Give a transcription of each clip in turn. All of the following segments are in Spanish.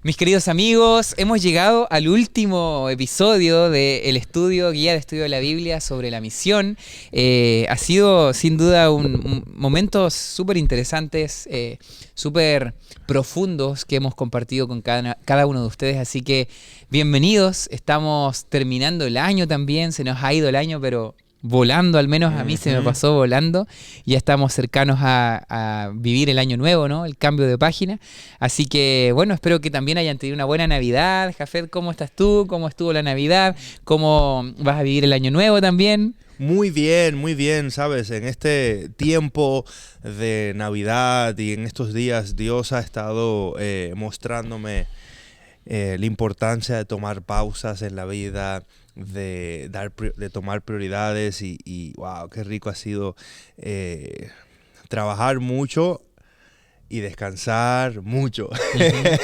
Mis queridos amigos, hemos llegado al último episodio del estudio, guía de estudio de la Biblia sobre la misión. Ha sido sin duda momentos súper interesantes, súper profundos que hemos compartido con cada uno de ustedes. Así que bienvenidos, estamos terminando el año también, se nos ha ido el año, pero volando, al menos a mí se me pasó volando. Ya estamos cercanos a vivir el año nuevo, ¿no? El cambio de página. Así que, bueno, espero que también hayan tenido una buena Navidad. Jafet, ¿cómo estás tú? ¿Cómo estuvo la Navidad? ¿Cómo vas a vivir el año nuevo también? Muy bien, ¿sabes? En este tiempo de Navidad y en estos días Dios ha estado mostrándome la importancia de tomar pausas en la vida, de tomar prioridades y wow, qué rico ha sido trabajar mucho y descansar mucho.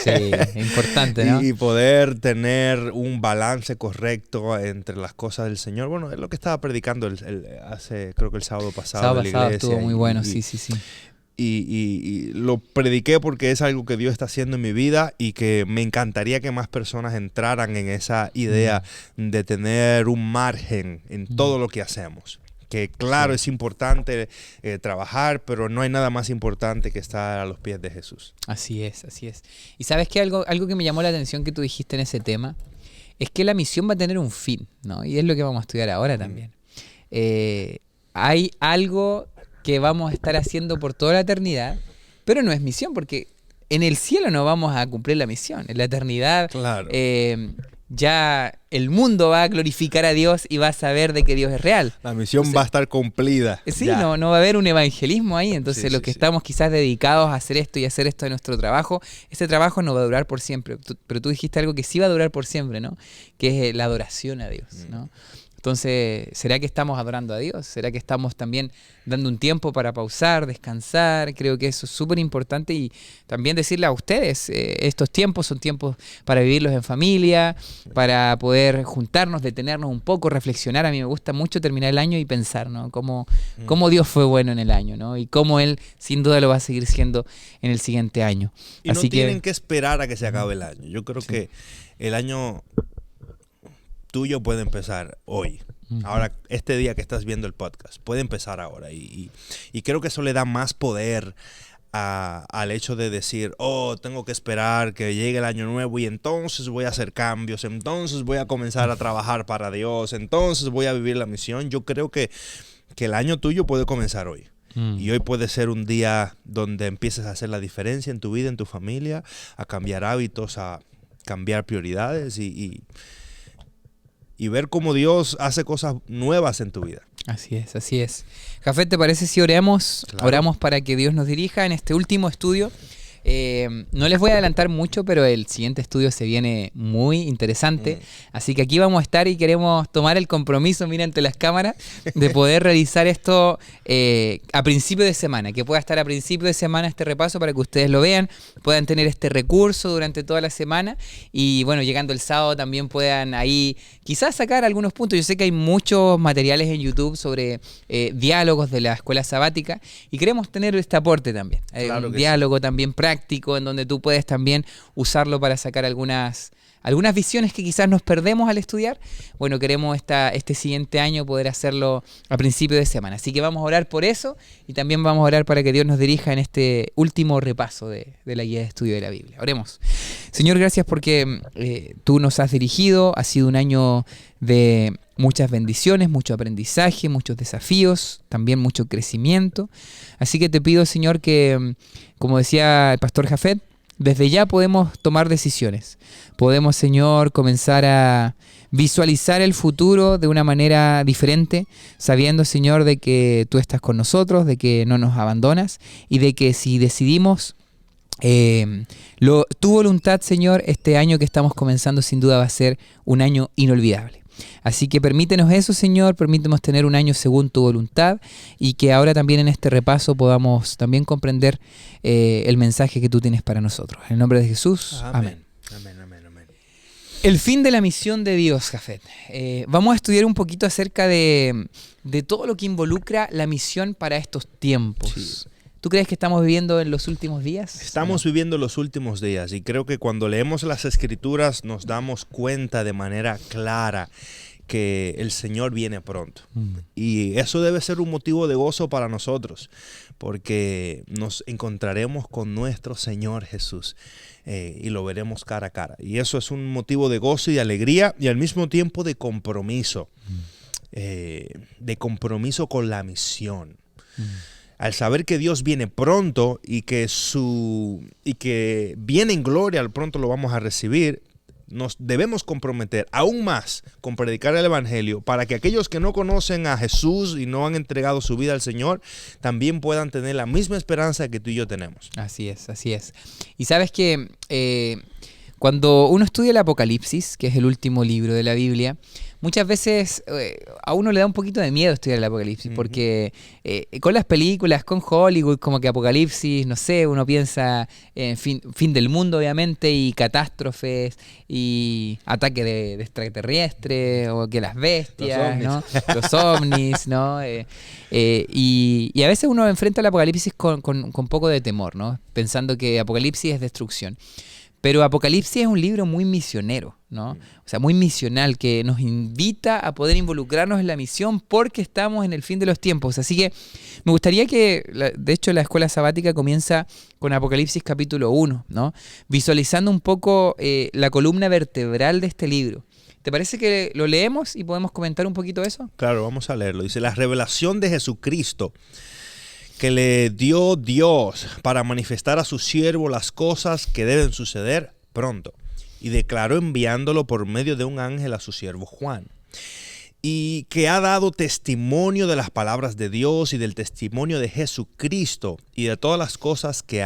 Sí, importante, ¿no? Y poder tener un balance correcto entre las cosas del Señor. Bueno, es lo que estaba predicando creo que el sábado pasado en la iglesia. Estuvo muy bueno, sí. Y lo prediqué porque es algo que Dios está haciendo en mi vida y que me encantaría que más personas entraran en esa idea de tener un margen en todo lo que hacemos. Que claro, es importante trabajar, pero no hay nada más importante que estar a los pies de Jesús. Así es. Y ¿sabes qué? Algo que me llamó la atención que tú dijiste en ese tema es que la misión va a tener un fin, ¿no? Y es lo que vamos a estudiar ahora también. Hay algo que vamos a estar haciendo por toda la eternidad, pero no es misión, porque en el cielo no vamos a cumplir la misión. En la eternidad, claro. Ya el mundo va a glorificar a Dios y va a saber de que Dios es real. La misión va a estar cumplida. Sí, no va a haber un evangelismo ahí. Entonces los que estamos quizás dedicados a hacer esto y hacer esto de nuestro trabajo, ese trabajo no va a durar por siempre. Pero tú dijiste algo que sí va a durar por siempre, ¿no? Que es la adoración a Dios, ¿no? Entonces, ¿será que estamos adorando a Dios? ¿Será que estamos también dando un tiempo para pausar, descansar? Creo que eso es súper importante y también decirle a ustedes, estos tiempos son tiempos para vivirlos en familia, para poder juntarnos, detenernos un poco, reflexionar. A mí me gusta mucho terminar el año y pensar, ¿no? Cómo Dios fue bueno en el año, ¿no? Y cómo Él sin duda lo va a seguir siendo en el siguiente año. Y así no tienen que esperar a que se acabe el año. Yo creo que el año tuyo puede empezar hoy. Ahora, este día que estás viendo el podcast, puede empezar ahora. Y creo que eso le da más poder al hecho de decir, tengo que esperar que llegue el año nuevo y entonces voy a hacer cambios, entonces voy a comenzar a trabajar para Dios, entonces voy a vivir la misión. Yo creo que el año tuyo puede comenzar hoy. Y hoy puede ser un día donde empieces a hacer la diferencia en tu vida, en tu familia, a cambiar hábitos, a cambiar prioridades y ver cómo Dios hace cosas nuevas en tu vida. Así es. Jafet, ¿te parece si oramos? Claro. Oramos para que Dios nos dirija en este último estudio. No les voy a adelantar mucho, pero el siguiente estudio se viene muy interesante. Así que aquí vamos a estar y queremos tomar el compromiso, mira, ante las cámaras, de poder realizar esto a principio de semana. Que pueda estar a principio de semana este repaso para que ustedes lo vean, puedan tener este recurso durante toda la semana y bueno, llegando el sábado también puedan ahí quizás sacar algunos puntos. Yo sé que hay muchos materiales en YouTube sobre diálogos de la escuela sabática y queremos tener este aporte también. Claro, un diálogo también práctico en donde tú puedes también usarlo para sacar algunas visiones que quizás nos perdemos al estudiar. Bueno, queremos este siguiente año poder hacerlo a principio de semana. Así que vamos a orar por eso y también vamos a orar para que Dios nos dirija en este último repaso de la guía de estudio de la Biblia. Oremos. Señor, gracias porque tú nos has dirigido. Ha sido un año de muchas bendiciones, mucho aprendizaje, muchos desafíos, también mucho crecimiento. Así que te pido, Señor, que, como decía el pastor Jafet, desde ya podemos tomar decisiones. Podemos, Señor, comenzar a visualizar el futuro de una manera diferente, sabiendo, Señor, de que tú estás con nosotros, de que no nos abandonas y de que si decidimos tu voluntad, Señor, este año que estamos comenzando sin duda va a ser un año inolvidable. Así que permítenos eso, Señor, permítenos tener un año según tu voluntad y que ahora también en este repaso podamos también comprender el mensaje que tú tienes para nosotros. En el nombre de Jesús, amén. El fin de la misión de Dios, Jafet. Vamos a estudiar un poquito acerca de todo lo que involucra la misión para estos tiempos. Sí. ¿Tú crees que estamos viviendo en los últimos días? Estamos viviendo los últimos días y creo que cuando leemos las Escrituras nos damos cuenta de manera clara que el Señor viene pronto. Y eso debe ser un motivo de gozo para nosotros, porque nos encontraremos con nuestro Señor Jesús y lo veremos cara a cara. Y eso es un motivo de gozo y de alegría y al mismo tiempo de compromiso. De compromiso con la misión. Al saber que Dios viene pronto y que viene en gloria, al pronto lo vamos a recibir, nos debemos comprometer aún más con predicar el Evangelio para que aquellos que no conocen a Jesús y no han entregado su vida al Señor también puedan tener la misma esperanza que tú y yo tenemos. Así es, así es. Y sabes que cuando uno estudia el Apocalipsis, que es el último libro de la Biblia, muchas veces a uno le da un poquito de miedo estudiar el Apocalipsis, porque con las películas, con Hollywood, como que Apocalipsis, no sé, uno piensa en fin del mundo, obviamente, y catástrofes, y ataque de extraterrestres, o que las bestias, ¿no? Los ovnis, ¿no? Y a veces uno enfrenta el Apocalipsis con poco de temor, ¿no? Pensando que Apocalipsis es destrucción. Pero Apocalipsis es un libro muy misionero, ¿no? O sea, muy misional, que nos invita a poder involucrarnos en la misión porque estamos en el fin de los tiempos. Así que me gustaría que, de hecho, la escuela sabática comienza con Apocalipsis capítulo 1, ¿no? Visualizando un poco la columna vertebral de este libro. ¿Te parece que lo leemos y podemos comentar un poquito eso? Claro, vamos a leerlo. Dice, la revelación de Jesucristo que le dio Dios para manifestar a su siervo las cosas que deben suceder pronto, y declaró enviándolo por medio de un ángel a su siervo Juan, y que ha dado testimonio de las palabras de Dios y del testimonio de Jesucristo y de todas las cosas que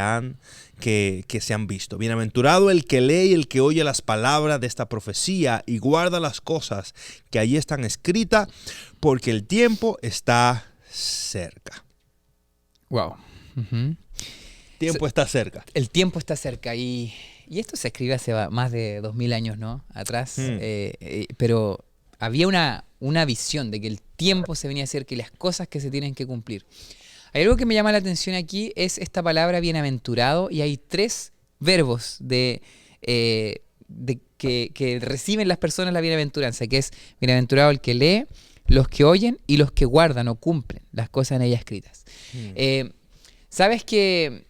se han visto. Bienaventurado el que lee y el que oye las palabras de esta profecía y guarda las cosas que allí están escritas, porque el tiempo está cerca. Wow. Tiempo está cerca. El tiempo está cerca y esto se escribe hace más de 2000 años, ¿no? Atrás, pero había una visión de que el tiempo se venía cerca y las cosas que se tienen que cumplir. Hay algo que me llama la atención aquí, es esta palabra bienaventurado, y hay 3 verbos que reciben las personas la bienaventuranza, que es bienaventurado el que lee, los que oyen y los que guardan o cumplen las cosas en ella escritas. Sabes que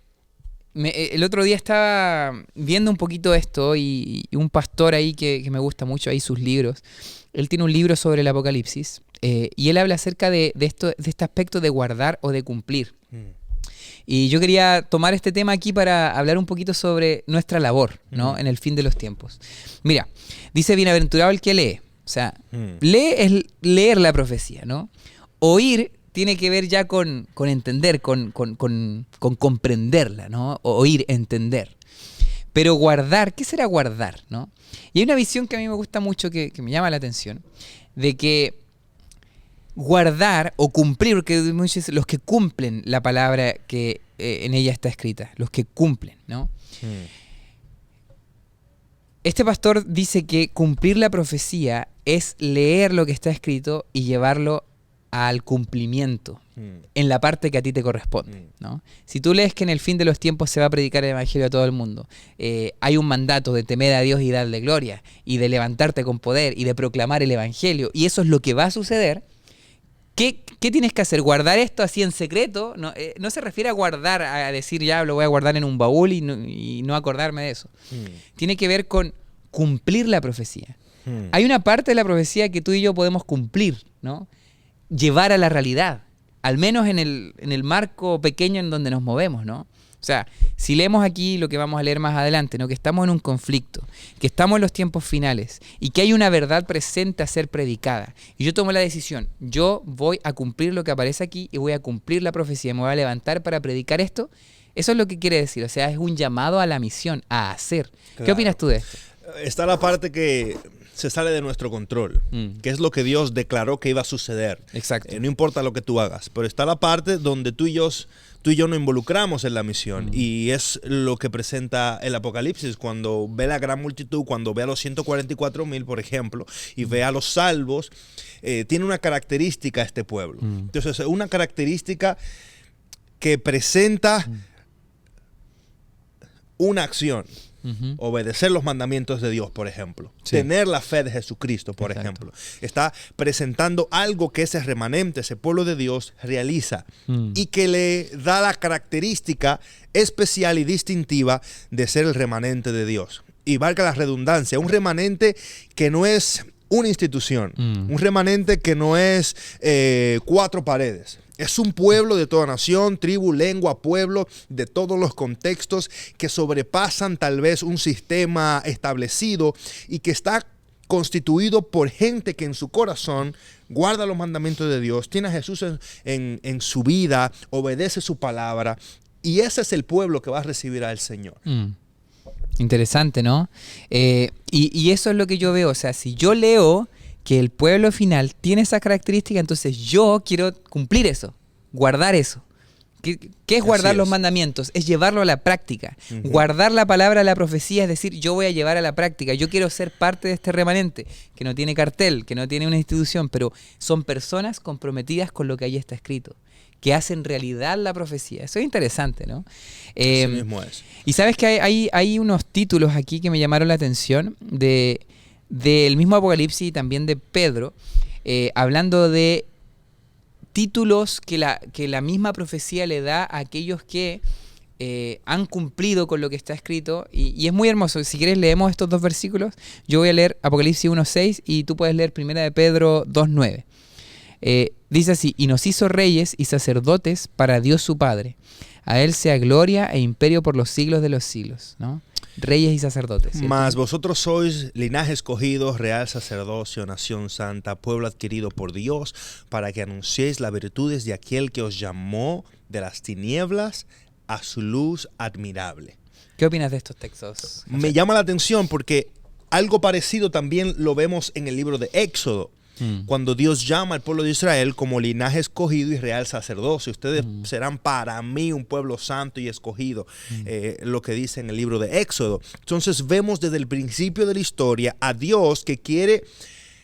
el otro día estaba viendo un poquito esto y un pastor ahí que me gusta mucho, ahí sus libros, él tiene un libro sobre el Apocalipsis y él habla acerca de este aspecto de guardar o de cumplir. Y yo quería tomar este tema aquí para hablar un poquito sobre nuestra labor, ¿no? En el fin de los tiempos. Mira, dice bienaventurado el que lee. O sea, lee es leer la profecía, ¿no? Oír tiene que ver ya con entender, con comprenderla, ¿no? Oír, entender. Pero guardar, ¿qué será guardar, no? Y hay una visión que a mí me gusta mucho, que me llama la atención, de que guardar o cumplir, porque muchos los que cumplen la palabra que en ella está escrita, los que cumplen, ¿no? Este pastor dice que cumplir la profecía es leer lo que está escrito y llevarlo al cumplimiento en la parte que a ti te corresponde, ¿no? Si tú lees que en el fin de los tiempos se va a predicar el Evangelio a todo el mundo, hay un mandato de temer a Dios y darle gloria, y de levantarte con poder y de proclamar el Evangelio, y eso es lo que va a suceder, ¿qué tienes que hacer? ¿Guardar esto así en secreto? No se refiere a guardar, a decir ya lo voy a guardar en un baúl y no acordarme de eso. Tiene que ver con cumplir la profecía. Hay una parte de la profecía que tú y yo podemos cumplir, ¿no? Llevar a la realidad, al menos en el marco pequeño en donde nos movemos, ¿no? O sea, si leemos aquí lo que vamos a leer más adelante, ¿no? Que estamos en un conflicto, que estamos en los tiempos finales y que hay una verdad presente a ser predicada. Y yo tomo la decisión, yo voy a cumplir lo que aparece aquí y voy a cumplir la profecía, me voy a levantar para predicar esto. Eso es lo que quiere decir, o sea, es un llamado a la misión, a hacer. Claro. ¿Qué opinas tú de esto? Está la parte que se sale de nuestro control, que es lo que Dios declaró que iba a suceder. Exacto. No importa lo que tú hagas, pero está la parte donde tú y yo nos involucramos en la misión, y es lo que presenta el Apocalipsis cuando ve la gran multitud, cuando ve a los 144,000, por ejemplo, y ve a los salvos. Tiene una característica este pueblo. Entonces, una característica que presenta una acción. Obedecer los mandamientos de Dios, por ejemplo. Sí. Tener la fe de Jesucristo, por ejemplo. Está presentando algo que ese remanente, ese pueblo de Dios, realiza y que le da la característica especial y distintiva de ser el remanente de Dios. Y valga la redundancia, un remanente que no es una institución, un remanente que no es 4 paredes. Es un pueblo de toda nación, tribu, lengua, pueblo, de todos los contextos que sobrepasan tal vez un sistema establecido y que está constituido por gente que en su corazón guarda los mandamientos de Dios, tiene a Jesús en su vida, obedece su palabra, y ese es el pueblo que va a recibir al Señor. Interesante, ¿no? Y eso es lo que yo veo. O sea, si yo leo que el pueblo final tiene esa característica, entonces yo quiero cumplir eso, guardar eso. ¿Qué es guardar los mandamientos? Es llevarlo a la práctica. Guardar la palabra de la profecía es decir, yo voy a llevar a la práctica. Yo quiero ser parte de este remanente, que no tiene cartel, que no tiene una institución, pero son personas comprometidas con lo que ahí está escrito, que hacen realidad la profecía. Eso es interesante, ¿no? Así mismo es. Y sabes que hay unos títulos aquí que me llamaron la atención del mismo Apocalipsis y también de Pedro, hablando de títulos que la misma profecía le da a aquellos que han cumplido con lo que está escrito, y es muy hermoso. Si quieres leemos estos 2 versículos. Yo voy a leer Apocalipsis 1:6 y tú puedes leer 1 de Pedro 2:9. Dice así: y nos hizo reyes y sacerdotes para Dios su Padre. A Él sea gloria e imperio por los siglos de los siglos, ¿no? Reyes y sacerdotes, ¿cierto? Mas vosotros sois linaje escogido, real sacerdocio, nación santa, pueblo adquirido por Dios, para que anunciéis las virtudes de aquel que os llamó de las tinieblas a su luz admirable. ¿Qué opinas de estos textos? Me llama la atención porque algo parecido también lo vemos en el libro de Éxodo. Cuando Dios llama al pueblo de Israel como linaje escogido y real sacerdocio. Ustedes serán para mí un pueblo santo y escogido, lo que dice en el libro de Éxodo. Entonces vemos desde el principio de la historia a Dios que quiere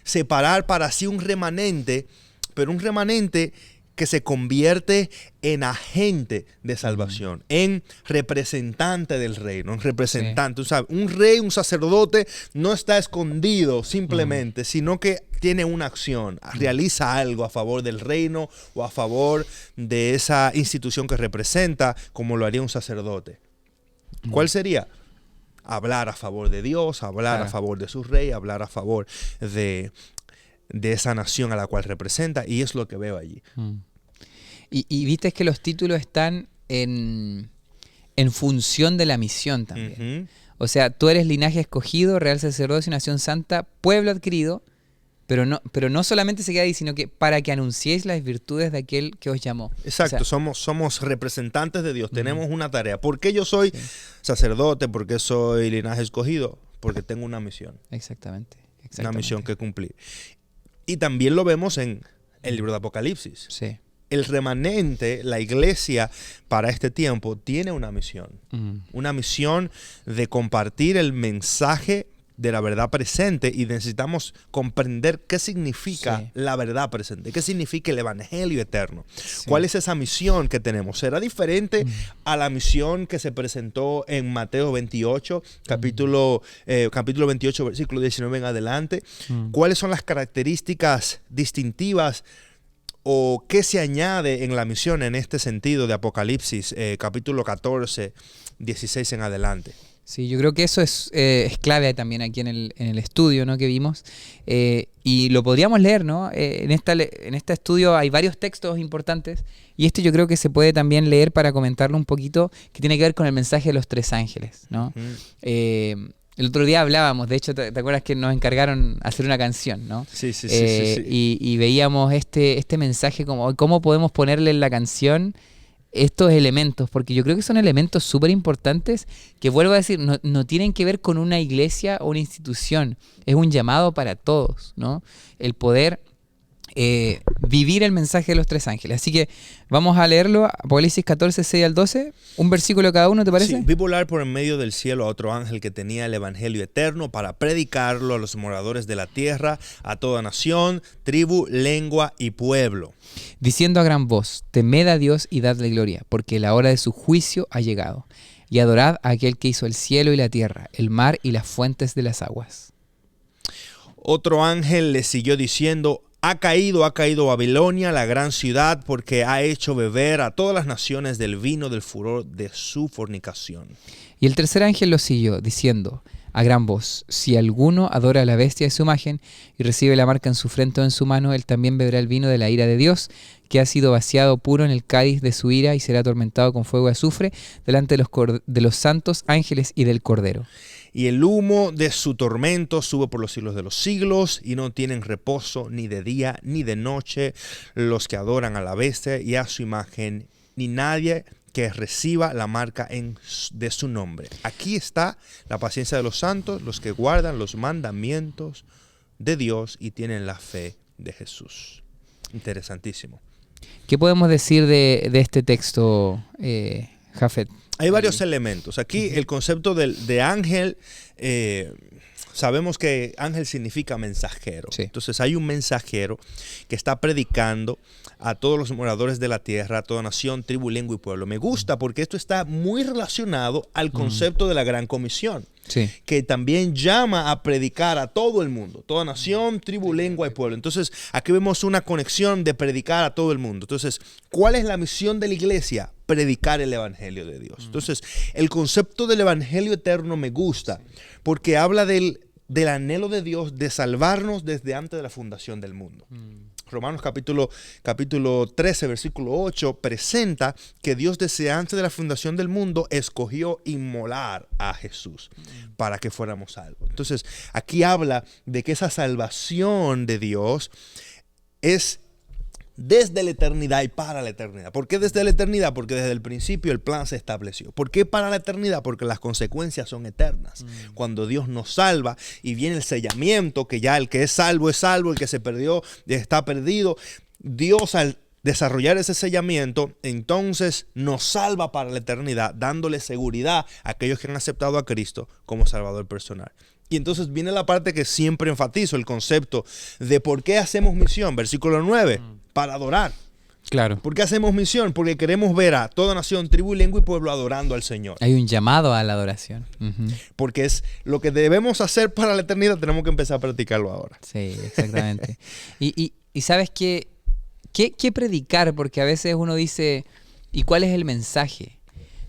separar para sí un remanente, pero un remanente que se convierte en agente de salvación, en representante del reino, en representante. Sí. O sea, un rey, un sacerdote no está escondido simplemente, sino que tiene una acción, realiza algo a favor del reino o a favor de esa institución que representa, como lo haría un sacerdote. ¿Cuál sería? Hablar a favor de Dios, hablar a favor de su rey, hablar a favor de esa nación a la cual representa, y es lo que veo allí. Y viste que los títulos están en función de la misión también. O sea, tú eres linaje escogido, real sacerdocio, nación santa, pueblo adquirido, pero no solamente se queda ahí, sino que para que anunciéis las virtudes de aquel que os llamó. Exacto, o sea, somos representantes de Dios, tenemos una tarea. ¿Por qué yo soy sacerdote? ¿Por qué soy linaje escogido? Porque tengo una misión. Exactamente. Una misión que cumplir. Y también lo vemos en el libro de Apocalipsis. Sí. El remanente, la iglesia para este tiempo, tiene una misión. Una misión de compartir el mensaje de la verdad presente, y necesitamos comprender qué significa la verdad presente, qué significa el evangelio eterno. ¿Cuál es esa misión que tenemos? ¿Será diferente a la misión que se presentó en Mateo 28, capítulo 28, versículo 19 en adelante? ¿Cuáles son las características distintivas o qué se añade en la misión en este sentido de Apocalipsis, capítulo 14, 16 en adelante? Sí, yo creo que eso es clave también aquí en el estudio, ¿no?, que vimos. Y lo podríamos leer, ¿no? En este estudio hay varios textos importantes, y este yo creo que se puede también leer para comentarlo un poquito, que tiene que ver con el mensaje de los 3 ángeles, ¿no? El otro día hablábamos, de hecho, ¿te acuerdas que nos encargaron hacer una canción, ¿no? Sí. Y veíamos este mensaje, como cómo podemos ponerle en la canción estos elementos, porque yo creo que son elementos súper importantes que, vuelvo a decir, no tienen que ver con una iglesia o una institución, es un llamado para todos, ¿no? El poder vivir el mensaje de los tres ángeles. Así que vamos a leerlo, Apocalipsis 14, 6 al 12, un versículo cada uno, ¿te parece? Sí, vi volar por en medio del cielo a otro ángel que tenía el evangelio eterno para predicarlo a los moradores de la tierra, a toda nación, tribu, lengua y pueblo. Diciendo a gran voz, temed a Dios y dadle gloria, porque la hora de su juicio ha llegado. Y adorad a aquel que hizo el cielo y la tierra, el mar y las fuentes de las aguas. Otro ángel le siguió diciendo, ha caído Babilonia, la gran ciudad, porque ha hecho beber a todas las naciones del vino del furor de su fornicación. Y el tercer ángel lo siguió, diciendo a gran voz, si alguno adora a la bestia de su imagen y recibe la marca en su frente o en su mano, él también beberá el vino de la ira de Dios, que ha sido vaciado puro en el cáliz de su ira y será atormentado con fuego y azufre delante de los santos ángeles y del Cordero. Y el humo de su tormento sube por los siglos de los siglos, y no tienen reposo ni de día ni de noche los que adoran a la bestia y a su imagen, ni nadie que reciba la marca de su nombre. Aquí está la paciencia de los santos, los que guardan los mandamientos de Dios y tienen la fe de Jesús. Interesantísimo. ¿Qué podemos decir de este texto, Jafet? Hay varios elementos. Aquí el concepto de ángel, sabemos que ángel significa mensajero. Sí. Entonces hay un mensajero que está predicando a todos los moradores de la tierra, a toda nación, tribu, lengua y pueblo. Me gusta porque esto está muy relacionado al concepto de la Gran Comisión. Sí. Que también llama a predicar a todo el mundo, toda nación, tribu, lengua y pueblo. Entonces, aquí vemos una conexión de predicar a todo el mundo. Entonces, ¿cuál es la misión de la iglesia? Predicar el evangelio de Dios. Entonces, el concepto del evangelio eterno me gusta porque habla del anhelo de Dios de salvarnos desde antes de la fundación del mundo. Romanos capítulo 13, versículo 8, presenta que Dios desde antes de la fundación del mundo escogió inmolar a Jesús para que fuéramos salvos. Entonces, aquí habla de que esa salvación de Dios es desde la eternidad y para la eternidad. ¿Por qué desde la eternidad? Porque desde el principio el plan se estableció. ¿Por qué para la eternidad? Porque las consecuencias son eternas. Cuando Dios nos salva y viene el sellamiento, que ya el que es salvo, el que se perdió está perdido. Dios, al desarrollar ese sellamiento, entonces nos salva para la eternidad, dándole seguridad a aquellos que han aceptado a Cristo como Salvador personal. Y entonces viene la parte que siempre enfatizo, el concepto de por qué hacemos misión. Versículo 9, para adorar. Claro. ¿Por qué hacemos misión? Porque queremos ver a toda nación, tribu, lengua y pueblo adorando al Señor. Hay un llamado a la adoración. Porque es lo que debemos hacer para la eternidad, tenemos que empezar a practicarlo ahora. Sí, exactamente. y ¿sabes qué predicar? Porque a veces uno dice, ¿y cuál es el mensaje?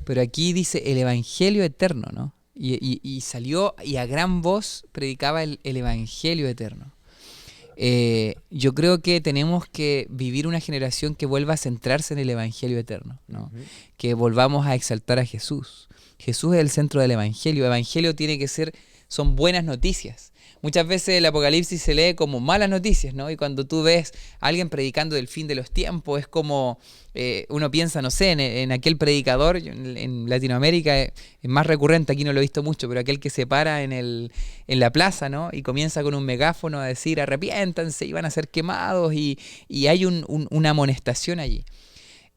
Pero aquí dice el evangelio eterno, ¿no? Y salió y a gran voz predicaba el evangelio eterno. Yo creo que tenemos que vivir una generación que vuelva a centrarse en el evangelio eterno, ¿no? Que volvamos a exaltar a Jesús. Jesús es el centro del evangelio. El evangelio tiene que ser, son buenas noticias. Muchas veces el Apocalipsis se lee como malas noticias, ¿no? Y cuando tú ves a alguien predicando del fin de los tiempos, es como uno piensa, no sé, en aquel predicador, en Latinoamérica es más recurrente, aquí no lo he visto mucho, pero aquel que se para en la plaza, ¿no? Y comienza con un megáfono a decir, arrepiéntanse y van a ser quemados, y hay una amonestación allí.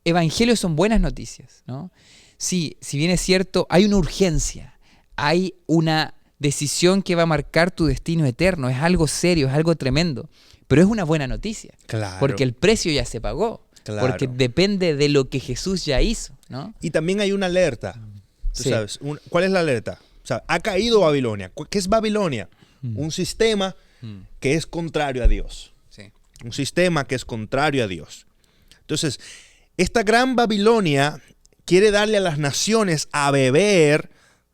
Evangelios son buenas noticias, ¿no? Sí, si bien es cierto, hay una urgencia, hay una decisión que va a marcar tu destino eterno, es algo serio, es algo tremendo, pero es una buena noticia, Claro. porque el precio ya se pagó, Claro. porque depende de lo que Jesús ya hizo, ¿no? Y también hay una alerta. ¿Tú Sí. sabes? ¿Cuál es la alerta? O sea, ha caído Babilonia. ¿Qué es Babilonia? Un sistema que es contrario a Dios. Sí. Un sistema que es contrario a Dios. Entonces, esta gran Babilonia quiere darle a las naciones a beber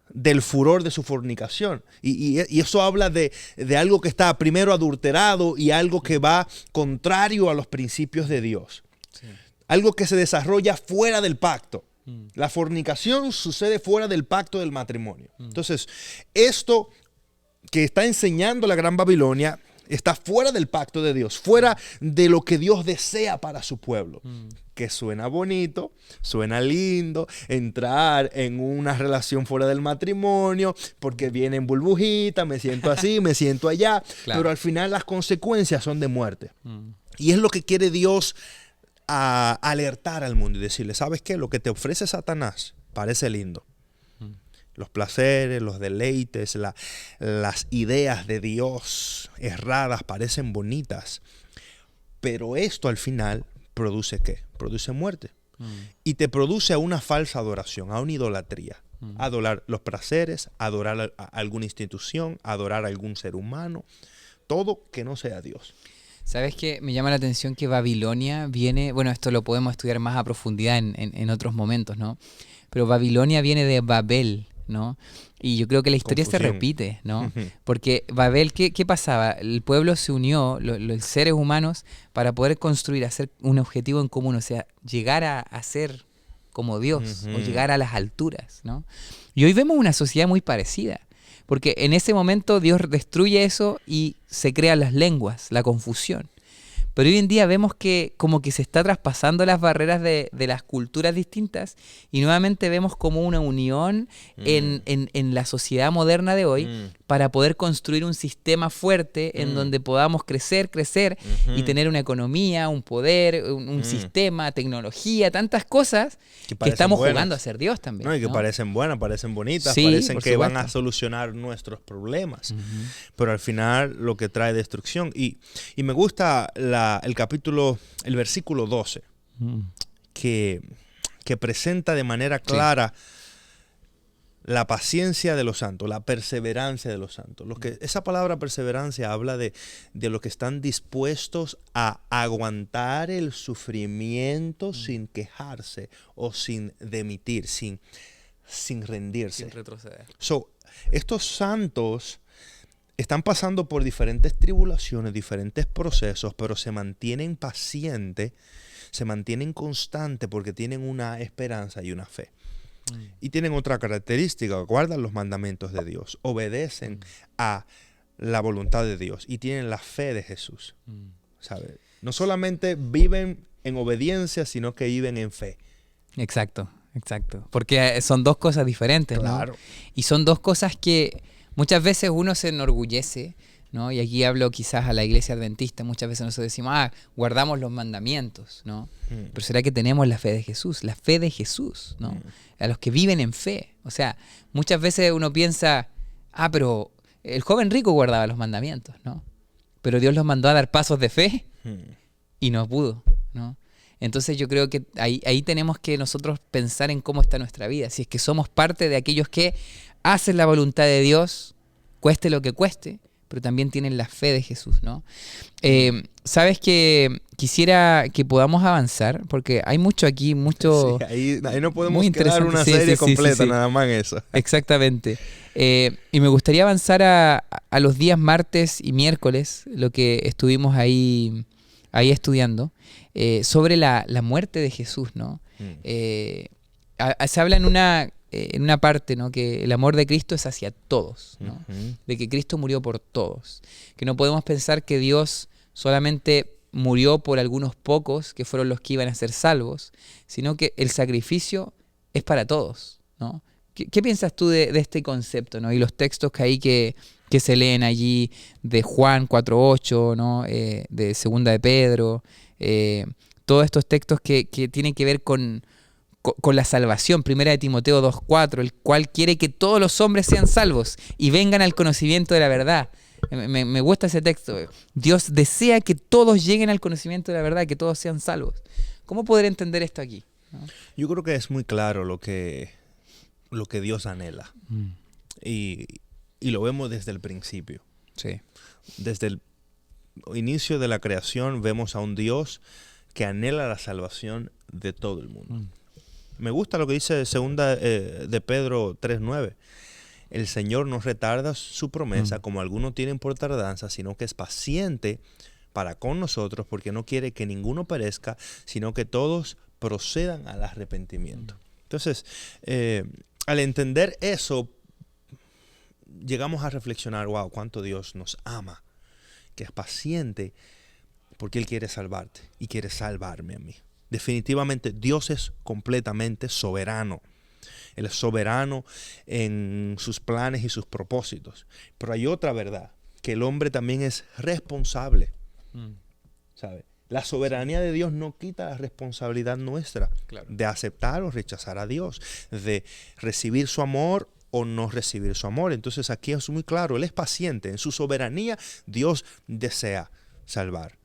del furor de su fornicación. Y eso habla de algo que está primero adulterado y algo que va contrario a los principios de Dios. Sí. Algo que se desarrolla fuera del pacto. La fornicación sucede fuera del pacto del matrimonio. Entonces, esto que está enseñando la Gran Babilonia está fuera del pacto de Dios, fuera de lo que Dios desea para su pueblo. Que suena bonito, suena lindo, entrar en una relación fuera del matrimonio, porque viene en burbujita, me siento así, me siento allá, Claro. pero al final las consecuencias son de muerte. Y es lo que quiere Dios alertar al mundo y decirle, ¿sabes qué? Lo que te ofrece Satanás parece lindo. Los placeres, los deleites, las ideas de Dios erradas parecen bonitas. Pero esto al final produce ¿qué? Produce muerte. Y te produce a una falsa adoración, a una idolatría. Adorar los placeres, adorar a alguna institución, adorar a algún ser humano. Todo que no sea Dios. ¿Sabes qué? Me llama la atención que Babilonia viene, bueno, esto lo podemos estudiar más a profundidad en otros momentos, ¿no? Pero Babilonia viene de Babel, ¿no? Y yo creo que la historia se Confusión. repite, ¿no? Porque Babel, ¿qué pasaba? El pueblo se unió, los seres humanos, para poder construir, hacer un objetivo en común, o sea, llegar a ser como Dios, o llegar a las alturas, ¿no? Y hoy vemos una sociedad muy parecida. Porque en ese momento Dios destruye eso y se crean las lenguas, la confusión. Pero hoy en día vemos que como que se está traspasando las barreras de las culturas distintas y nuevamente vemos como una unión en la sociedad moderna de hoy para poder construir un sistema fuerte en donde podamos crecer y tener una economía, un poder, un sistema, tecnología, tantas cosas que estamos buenas. jugando a ser Dios también. No, y que ¿no? parecen buenas, parecen bonitas, Sí, parecen por que van supuesto. a solucionar nuestros problemas. Pero al final lo que trae destrucción. Y me gusta el versículo 12, que presenta de manera clara la paciencia de los santos, la perseverancia de los santos. Esa palabra perseverancia habla de los que están dispuestos a aguantar el sufrimiento sin quejarse o sin demitir, sin rendirse. Sin retroceder. Estos santos están pasando por diferentes tribulaciones, diferentes procesos, pero se mantienen pacientes, se mantienen constantes porque tienen una esperanza y una fe. Y tienen otra característica, guardan los mandamientos de Dios, obedecen a la voluntad de Dios y tienen la fe de Jesús. ¿Sabe? No solamente viven en obediencia, sino que viven en fe. Exacto. Porque son dos cosas diferentes, Claro. ¿no? Y son dos cosas que muchas veces uno se enorgullece, ¿no? Y aquí hablo quizás a la iglesia adventista, muchas veces nosotros decimos, guardamos los mandamientos, ¿no? Pero ¿será que tenemos la fe de Jesús? La fe de Jesús, ¿no? A los que viven en fe. O sea, muchas veces uno piensa, pero el joven rico guardaba los mandamientos, ¿no? Pero Dios los mandó a dar pasos de fe y no pudo, ¿no? Entonces yo creo que ahí tenemos que nosotros pensar en cómo está nuestra vida. Si es que somos parte de aquellos que hacen la voluntad de Dios, cueste lo que cueste, pero también tienen la fe de Jesús, ¿no? Sabes que quisiera que podamos avanzar, porque hay mucho aquí, mucho... Sí, ahí no podemos muy quedar interesante. una Sí, serie sí, completa sí. nada más en eso. Exactamente. Y me gustaría avanzar a los días martes y miércoles, lo que estuvimos ahí estudiando, sobre la muerte de Jesús, ¿no? Se habla en una parte, ¿no? Que el amor de Cristo es hacia todos, ¿no? De que Cristo murió por todos. Que no podemos pensar que Dios solamente murió por algunos pocos, que fueron los que iban a ser salvos, sino que el sacrificio es para todos, ¿no? ¿Qué piensas tú de este concepto, ¿no? Y los textos que se leen allí de Juan 4:8, ¿no? De Segunda de Pedro, todos estos textos que tienen que ver con la salvación, Primera de Timoteo 2:4, el cual quiere que todos los hombres sean salvos y vengan al conocimiento de la verdad. Me gusta ese texto. Dios desea que todos lleguen al conocimiento de la verdad, que todos sean salvos. ¿Cómo poder entender esto aquí? ¿No? Yo creo que es muy claro lo que Dios anhela. Y lo vemos desde el principio. Sí. Desde el inicio de la creación vemos a un Dios que anhela la salvación de todo el mundo. Me gusta lo que dice Segunda de Pedro 3:9. El Señor no retarda su promesa como algunos tienen por tardanza, sino que es paciente para con nosotros porque no quiere que ninguno perezca, sino que todos procedan al arrepentimiento. Entonces, al entender eso, llegamos a reflexionar, wow, cuánto Dios nos ama. que es paciente, porque Él quiere salvarte y quiere salvarme a mí. Definitivamente Dios es completamente soberano. Él es soberano en sus planes y sus propósitos. Pero hay otra verdad, que el hombre también es responsable. ¿Sabe? La soberanía de Dios no quita la responsabilidad nuestra, claro, de aceptar o rechazar a Dios, de recibir su amor o no recibir su amor. Entonces aquí es muy claro, Él es paciente. En su soberanía Dios desea salvar.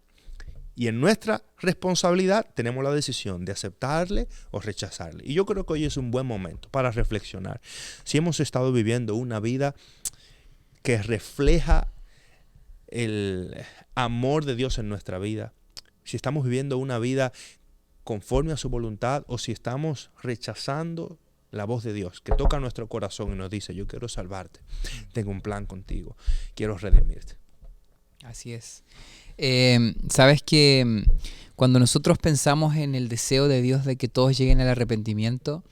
Y en nuestra responsabilidad tenemos la decisión de aceptarle o rechazarle. Y yo creo que hoy es un buen momento para reflexionar. Si hemos estado viviendo una vida que refleja el amor de Dios en nuestra vida, si estamos viviendo una vida conforme a su voluntad o si estamos rechazando la voz de Dios que toca nuestro corazón y nos dice: yo quiero salvarte, tengo un plan contigo, quiero redimirte. Así es. Sabes que cuando nosotros pensamos en el deseo de Dios de que todos lleguen al arrepentimiento,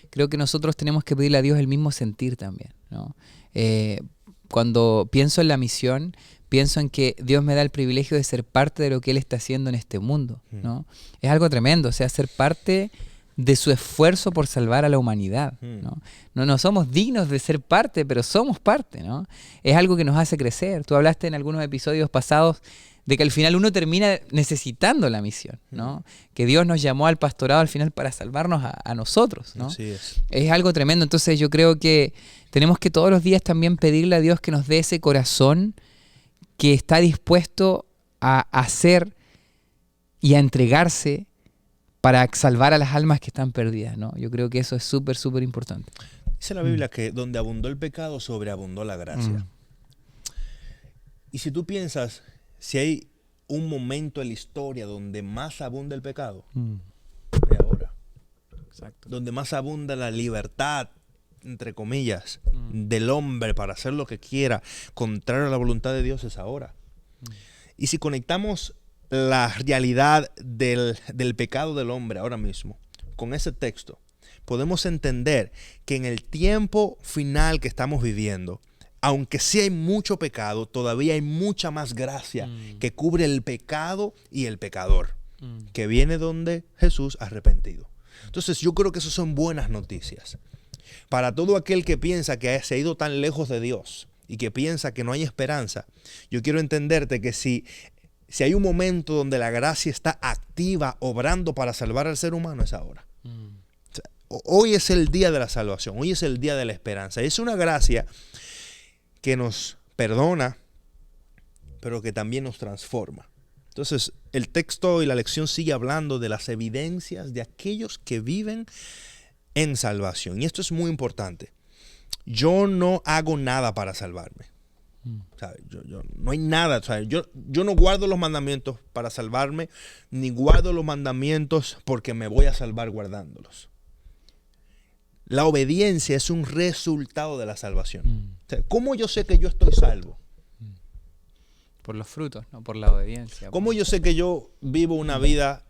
creo que nosotros tenemos que pedirle a Dios el mismo sentir también, ¿no? Cuando pienso en la misión, pienso en que Dios me da el privilegio de ser parte de lo que Él está haciendo en este mundo, ¿no? Es algo tremendo, o sea, ser parte de su esfuerzo por salvar a la humanidad, ¿no? No somos dignos de ser parte, pero somos parte, ¿no? Es algo que nos hace crecer. Tú hablaste en algunos episodios pasados de que al final uno termina necesitando la misión, ¿no? Que Dios nos llamó al pastorado al final para salvarnos a nosotros, ¿no? Así es. Es algo tremendo. Entonces yo creo que tenemos que todos los días también pedirle a Dios que nos dé ese corazón que está dispuesto a hacer y a entregarse para salvar a las almas que están perdidas, ¿no? Yo creo que eso es súper, súper importante. Dice la Biblia que donde abundó el pecado, sobreabundó la gracia. Y si tú piensas, si hay un momento en la historia donde más abunda el pecado, es ahora. Exacto. Donde más abunda la libertad, entre comillas, del hombre para hacer lo que quiera, contrario a la voluntad de Dios, es ahora. Y si conectamos la realidad del pecado del hombre ahora mismo con ese texto, podemos entender que en el tiempo final que estamos viviendo, aunque sí hay mucho pecado, todavía hay mucha más gracia que cubre el pecado y el pecador, que viene donde Jesús arrepentido. Entonces yo creo que esas son buenas noticias. Para todo aquel que piensa que se ha ido tan lejos de Dios y que piensa que no hay esperanza, yo quiero entenderte que si hay un momento donde la gracia está activa, obrando para salvar al ser humano, es ahora. O sea, hoy es el día de la salvación, hoy es el día de la esperanza. Es una gracia que nos perdona, pero que también nos transforma. Entonces, el texto y la lección sigue hablando de las evidencias de aquellos que viven en salvación. Y esto es muy importante. Yo no hago nada para salvarme. ¿Sabe? Yo no hay nada. ¿Sabe? Yo no guardo los mandamientos para salvarme, ni guardo los mandamientos porque me voy a salvar guardándolos. La obediencia es un resultado de la salvación. O sea, ¿cómo yo sé que yo estoy salvo? Por los frutos, no por la obediencia. ¿Cómo yo sé que yo vivo una vida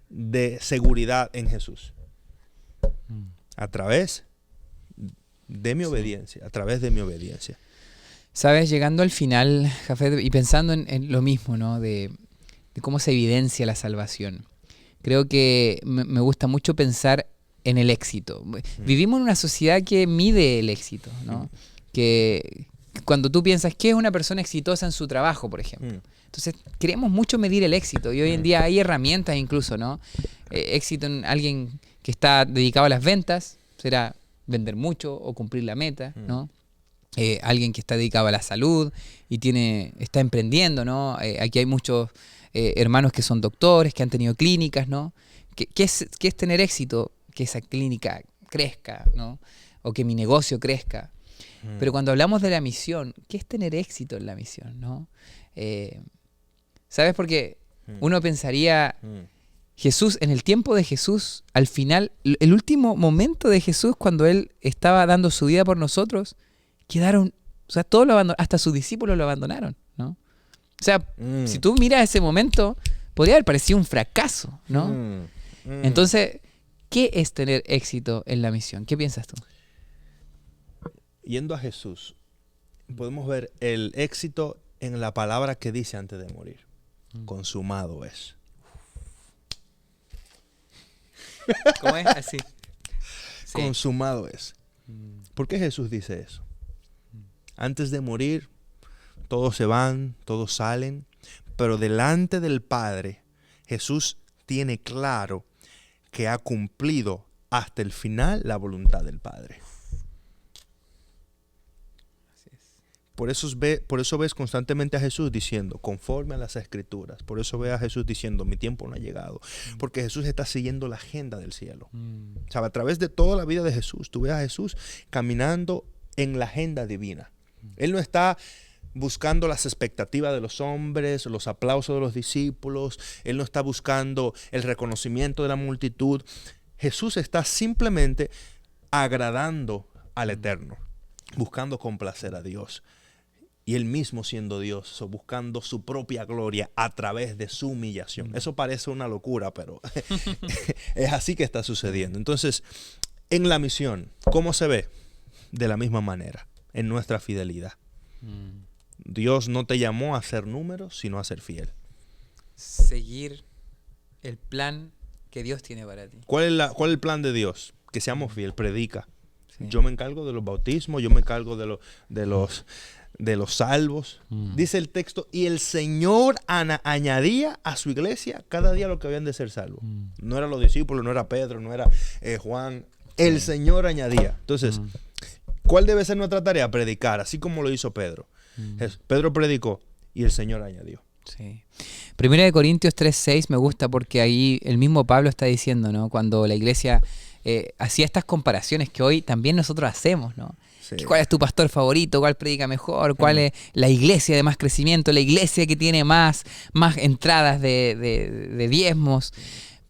de seguridad en Jesús? A través de mi obediencia, a través de mi obediencia. Sabes, llegando al final, Jafet, y pensando en lo mismo, ¿no? De cómo se evidencia la salvación. Creo que me gusta mucho pensar en el éxito. Vivimos en una sociedad que mide el éxito, ¿no? Que cuando tú piensas que es una persona exitosa en su trabajo, por ejemplo. Entonces, queremos mucho medir el éxito y hoy en día hay herramientas incluso, ¿no? Éxito en alguien que está dedicado a las ventas, será vender mucho o cumplir la meta, ¿no? Alguien que está dedicado a la salud y está emprendiendo, ¿no? Aquí hay muchos hermanos que son doctores, que han tenido clínicas, ¿no? ¿Qué es tener éxito? Que esa clínica crezca, ¿no? O que mi negocio crezca. Pero cuando hablamos de la misión, ¿qué es tener éxito en la misión, no? ¿Sabes? Porque uno pensaría, Jesús, en el tiempo de Jesús, al final, el último momento de Jesús, cuando Él estaba dando su vida por nosotros, quedaron, o sea, todos lo abandonaron, hasta sus discípulos lo abandonaron, ¿no? O sea, si tú miras ese momento, podría haber parecido un fracaso, ¿no? Entonces, ¿qué es tener éxito en la misión? ¿Qué piensas tú? Yendo a Jesús, podemos ver el éxito en la palabra que dice antes de morir. Consumado es. ¿Cómo es? Así. Sí. Consumado es. ¿Por qué Jesús dice eso? Antes de morir, todos se van, todos salen, pero delante del Padre, Jesús tiene claro que ha cumplido hasta el final la voluntad del Padre. Así es. Por eso ves constantemente a Jesús diciendo, conforme a las Escrituras. Por eso ves a Jesús diciendo, mi tiempo no ha llegado. Porque Jesús está siguiendo la agenda del cielo. O sea, a través de toda la vida de Jesús, tú ves a Jesús caminando en la agenda divina. Él no está buscando las expectativas de los hombres, los aplausos de los discípulos. Él no está buscando el reconocimiento de la multitud. Jesús está simplemente agradando al Eterno, buscando complacer a Dios. Y Él mismo siendo Dios, buscando su propia gloria a través de su humillación. Eso parece una locura, pero es así que está sucediendo. Entonces, en la misión, ¿cómo se ve? De la misma manera, en nuestra fidelidad. Dios no te llamó a hacer números, sino a ser fiel. Seguir el plan que Dios tiene para ti. ¿Cuál es el plan de Dios? Que seamos fieles, predica. Sí. Yo me encargo de los bautismos, yo me encargo de los salvos. Dice el texto, y el Señor añadía a su iglesia cada día lo que habían de ser salvos. No eran los discípulos, no era Pedro, no era Juan. El Señor añadía. Entonces, ¿cuál debe ser nuestra tarea? Predicar, así como lo hizo Pedro. Pedro predicó y el Señor añadió. Sí. Primera de Corintios 3:6 me gusta porque ahí el mismo Pablo está diciendo, ¿no? Cuando la iglesia hacía estas comparaciones que hoy también nosotros hacemos, ¿no? Sí. ¿Cuál es tu pastor favorito? ¿Cuál predica mejor? ¿Cuál es la iglesia de más crecimiento? La iglesia que tiene más entradas de diezmos.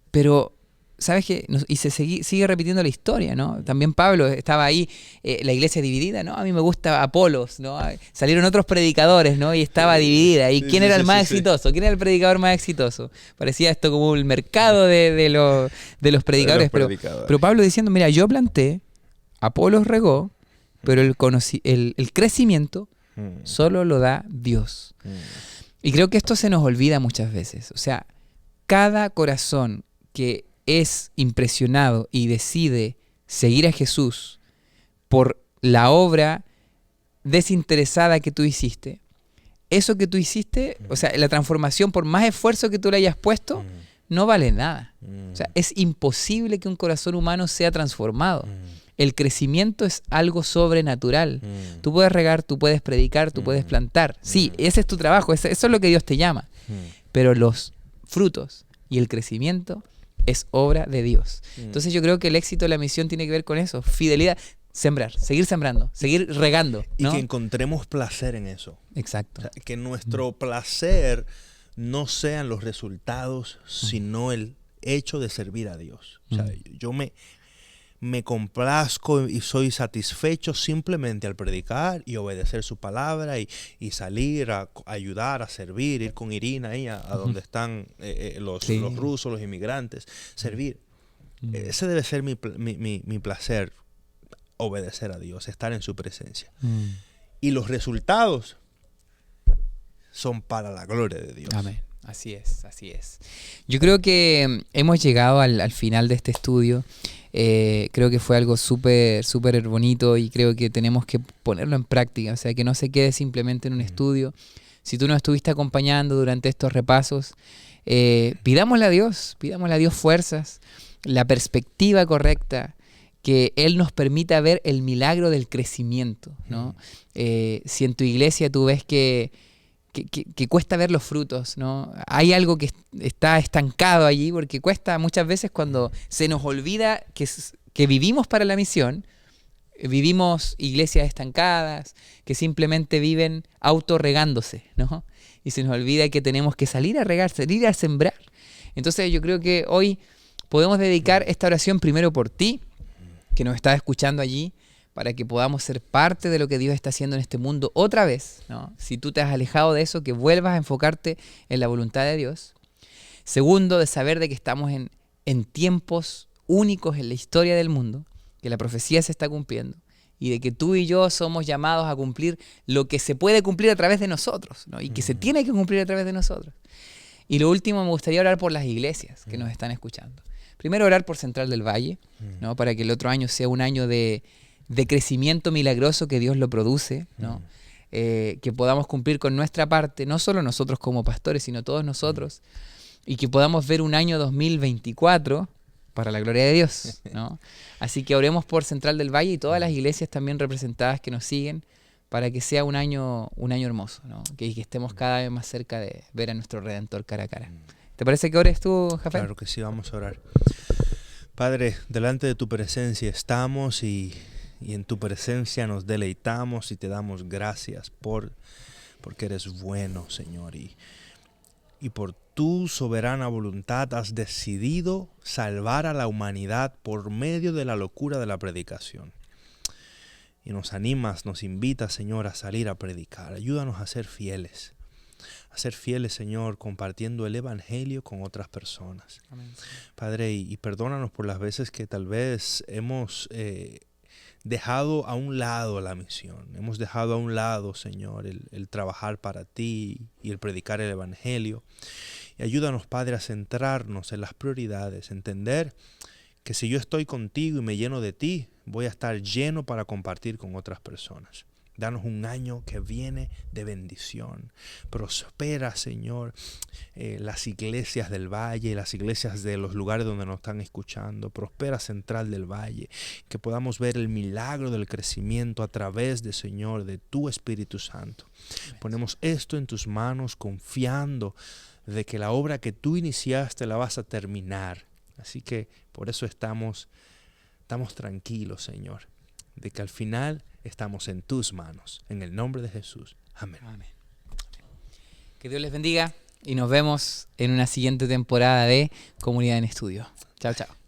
Pero, ¿sabes qué? Y se sigue repitiendo la historia, ¿no? También Pablo estaba ahí, la iglesia dividida, ¿no? A mí me gusta Apolos, ¿no? Salieron otros predicadores, ¿no? Y estaba dividida. ¿Y quién era el más exitoso? ¿Quién era el predicador más exitoso? Parecía esto como el mercado de los predicadores. Pero Pablo diciendo, mira, yo planté, Apolos regó, pero el crecimiento solo lo da Dios. Y creo que esto se nos olvida muchas veces. O sea, cada corazón que es impresionado y decide seguir a Jesús por la obra desinteresada que tú hiciste, eso que tú hiciste, o sea, la transformación, por más esfuerzo que tú le hayas puesto, no vale nada. O sea, es imposible que un corazón humano sea transformado. El crecimiento es algo sobrenatural. Tú puedes regar, tú puedes predicar, tú puedes plantar. Sí, ese es tu trabajo, eso es lo que Dios te llama. Pero los frutos y el crecimiento es obra de Dios. Entonces yo creo que el éxito de la misión tiene que ver con eso, fidelidad, sembrar, seguir sembrando, seguir regando, ¿no? Y que encontremos placer en eso. Exacto. O sea, que nuestro placer no sean los resultados, sino el hecho de servir a Dios. O sea, yo me complazco y soy satisfecho simplemente al predicar y obedecer su palabra y salir a ayudar, a servir, ir con Irina ahí a donde están los rusos, los inmigrantes, servir. Ese debe ser mi placer, obedecer a Dios, estar en su presencia. Y los resultados son para la gloria de Dios. Amén. Así es, así es. Yo creo que hemos llegado al final de este estudio. Creo que fue algo súper bonito y creo que tenemos que ponerlo en práctica, o sea, que no se quede simplemente en un estudio. Si tú nos estuviste acompañando durante estos repasos, pidámosle a Dios fuerzas, la perspectiva correcta, que Él nos permita ver el milagro del crecimiento, ¿no? Si en tu iglesia tú ves que cuesta ver los frutos, ¿no? Hay algo que está estancado allí, porque cuesta muchas veces cuando se nos olvida que vivimos para la misión, vivimos iglesias estancadas, que simplemente viven autorregándose, ¿no? Y se nos olvida que tenemos que salir a regar, salir a sembrar. Entonces yo creo que hoy podemos dedicar esta oración primero por ti, que nos estás escuchando allí, para que podamos ser parte de lo que Dios está haciendo en este mundo otra vez, ¿no? Si tú te has alejado de eso, que vuelvas a enfocarte en la voluntad de Dios. Segundo, de saber de que estamos en tiempos únicos en la historia del mundo, que la profecía se está cumpliendo y de que tú y yo somos llamados a cumplir lo que se puede cumplir a través de nosotros, ¿no? Y que se tiene que cumplir a través de nosotros. Y lo último, me gustaría orar por las iglesias que nos están escuchando. Primero, orar por Central del Valle, ¿no? Para que el otro año sea un año de crecimiento milagroso, que Dios lo produce, ¿no? Que podamos cumplir con nuestra parte, no solo nosotros como pastores, sino todos nosotros, y que podamos ver un año 2024 para la gloria de Dios, ¿no? Así que oremos por Central del Valle y todas las iglesias también representadas que nos siguen, para que sea un año hermoso, ¿no? Que estemos cada vez más cerca de ver a nuestro Redentor cara a cara. ¿Te parece que ores tú, Jafet? Claro que sí, vamos a orar. Padre, delante de tu presencia estamos y en tu presencia nos deleitamos y te damos gracias porque eres bueno, Señor, y por tu soberana voluntad has decidido salvar a la humanidad por medio de la locura de la predicación. Y nos animas, nos invitas, Señor, a salir a predicar. Ayúdanos a ser fieles, Señor, compartiendo el Evangelio con otras personas. Amén. Padre, y perdónanos por las veces que tal vez hemos dejado a un lado la misión. Hemos dejado a un lado, Señor, el trabajar para ti y el predicar el Evangelio. Y ayúdanos, Padre, a centrarnos en las prioridades, entender que si yo estoy contigo y me lleno de ti, voy a estar lleno para compartir con otras personas. Danos un año que viene de bendición. Prospera, Señor, las iglesias del Valle, las iglesias de los lugares donde nos están escuchando. Prospera Central del Valle. Que podamos ver el milagro del crecimiento a través de, Señor, de tu Espíritu Santo. Ponemos esto en tus manos, confiando de que la obra que tú iniciaste la vas a terminar. Así que por eso estamos tranquilos, Señor, de que al final estamos en tus manos. En el nombre de Jesús. Amén. Amén. Que Dios les bendiga y nos vemos en una siguiente temporada de Comunidad en Estudio. Chao, chao.